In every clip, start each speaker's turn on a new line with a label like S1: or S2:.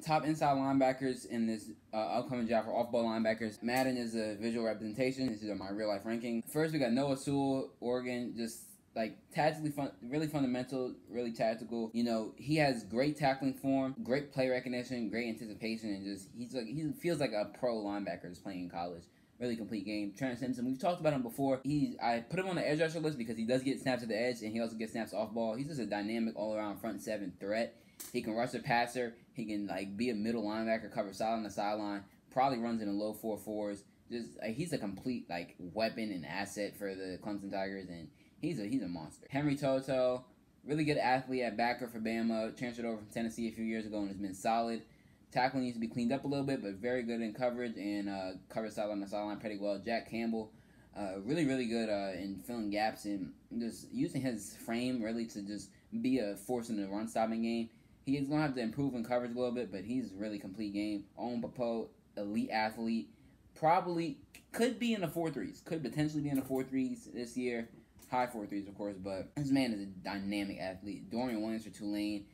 S1: Top inside linebackers in this upcoming draft for off-ball linebackers. Madden is a visual representation. This is my real-life ranking. First, we got Noah Sewell, Oregon, just like tactically fun, really fundamental, really tactical. You know, he has great tackling form, great play recognition, great anticipation, and just he feels like a pro linebacker is playing in college. Really complete game. Trent Simpson, we've talked about him before. I put him on the edge rusher list because he does get snaps at the edge and he also gets snaps off ball. He's just a dynamic all-around front seven threat. He can rush the passer. He can be a middle linebacker, cover side on the sideline. Probably runs in the low 4.4s. Just he's a complete weapon and asset for the Clemson Tigers, and he's a monster. Henry Toto, really good athlete at backer for Bama. Transferred over from Tennessee a few years ago and has been solid. Tackling needs to be cleaned up a little bit, but very good in coverage and covers side on the sideline pretty well. Jack Campbell, really good in filling gaps and just using his frame really to just be a force in the run stopping game. He's going to have to improve in coverage a little bit, but he's really complete game. Owen Popo, elite athlete. Probably could be in the 4.3s. Could potentially be in the 4.3s this year. High 4.3s, of course, but this man is a dynamic athlete. Dorian Williams for Tulane.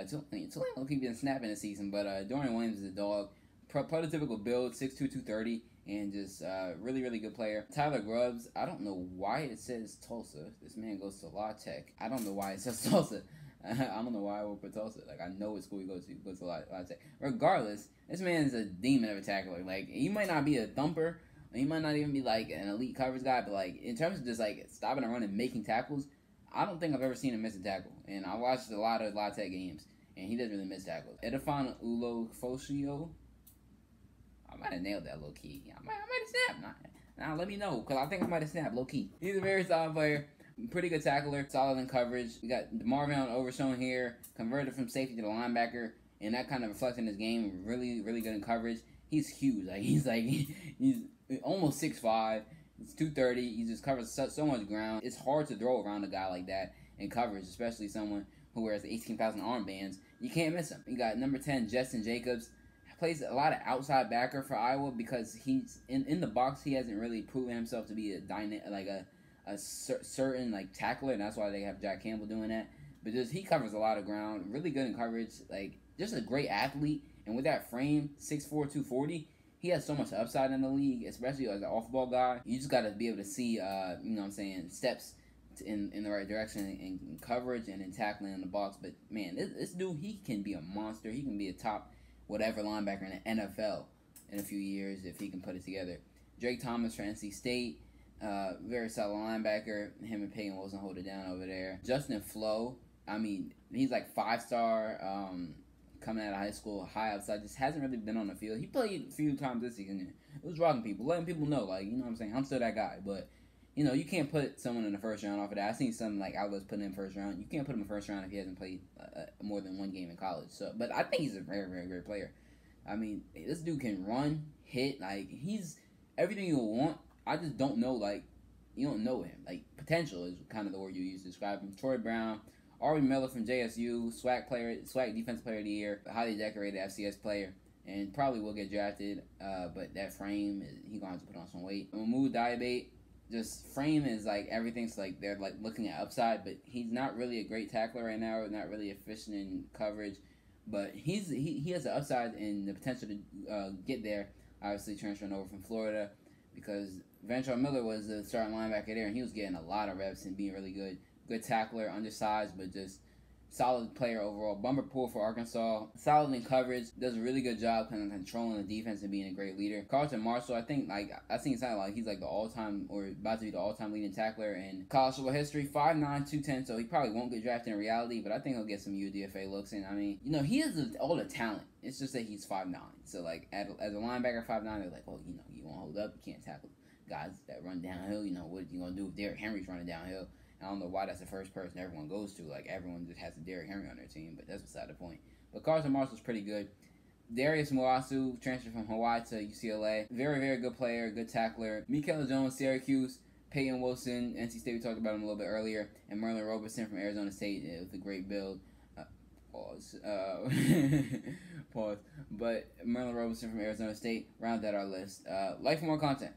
S1: Tulane will keep getting snapping this season, but Dorian Williams is a dog. Prototypical build, 6'2", 230, and just really good player. Tyler Grubbs, I don't know why it says Tulsa. This man goes to La Tech. I don't know why it says Tulsa. I don't know why I would put Tulsa. I know what school he goes to. He goes to La Tech. Regardless, this man is a demon of a tackler. He might not be a thumper. He might not even be an elite coverage guy, but in terms of just stopping a run and making tackles, I don't think I've ever seen him miss a tackle. And I watched a lot of La Tech games, and he doesn't really miss tackles. Edifon Ulofoshio, I might have nailed that low key. I might have snapped. Now let me know, because I think I might have snapped low key. He's a very solid player. Pretty good tackler, solid in coverage. We got Marvin Overshown here, converted from safety to the linebacker, and that kind of reflects in his game. Really good in coverage. He's huge. He's almost 6'5". He's 230. He just covers so much ground. It's hard to throw around a guy like that in coverage, especially someone who wears 18,000 armbands. You can't miss him. You got number 10, Justin Jacobs. Plays a lot of outside backer for Iowa because he's in the box. He hasn't really proven himself to be a certain tackler, and that's why they have Jack Campbell doing that. But he covers a lot of ground, really good in coverage, just a great athlete. And with that frame, 6'4", 240, he has so much upside in the league, especially as an off-ball guy. You just got to be able to see, steps in the right direction in coverage and in tackling in the box. But man, this dude, he can be a monster. He can be a top whatever linebacker in the NFL in a few years if he can put it together. Drake Thomas for NC State. Very solid linebacker. Him and Peyton Wilson hold it down over there. Justin Flo, he's 5-star coming out of high school, high upside. Just hasn't really been on the field. He played a few times this season. It was rocking people, letting people know, you know what I'm saying? I'm still that guy. But, you can't put someone in the first round off of that. I've seen some outlets putting him in first round. You can't put him in first round if he hasn't played more than one game in college. But I think he's a very great player. This dude can run, hit. He's everything you want. I just don't know, you don't know him. Potential is kind of the word you use to describe him. Troy Brown, Ari Miller from JSU, SWAC defensive player of the year, highly decorated FCS player, and probably will get drafted, but that frame, he's going to have to put on some weight. Mahmoud Diabate, just frame is everything, so they're looking at upside, but he's not really a great tackler right now, not really efficient in coverage, but he has the upside and the potential to get there, obviously transferring over from Florida, because Ventrell Miller was the starting linebacker there, and he was getting a lot of reps and being really good. Good tackler, undersized, but just solid player overall. Bumper Pool for Arkansas. Solid in coverage. Does a really good job kind of controlling the defense and being a great leader. Carlton Marshall, I think it sounded like he's the all-time, or about to be the all-time leading tackler in college football history. 5'9", 210, so he probably won't get drafted in reality, but I think he'll get some UDFA looks in. He has all the talent. It's just that he's 5'9". So, as a linebacker, 5'9", they're you won't hold up. You can't tackle guys that run downhill. What are you going to do if Derrick Henry's running downhill? I don't know why that's the first person everyone goes to. Everyone just has a Derrick Henry on their team, but that's beside the point. But Carlton Marshall's pretty good. Darius Moasu, transferred from Hawaii to UCLA. Very good player, good tackler. Mikael Jones, Syracuse. Peyton Wilson, NC State, we talked about him a little bit earlier. And Merlin Robertson from Arizona State. It was a great build. Pause. Pause. But Merlin Roberson from Arizona State rounded out our list. Like for more content.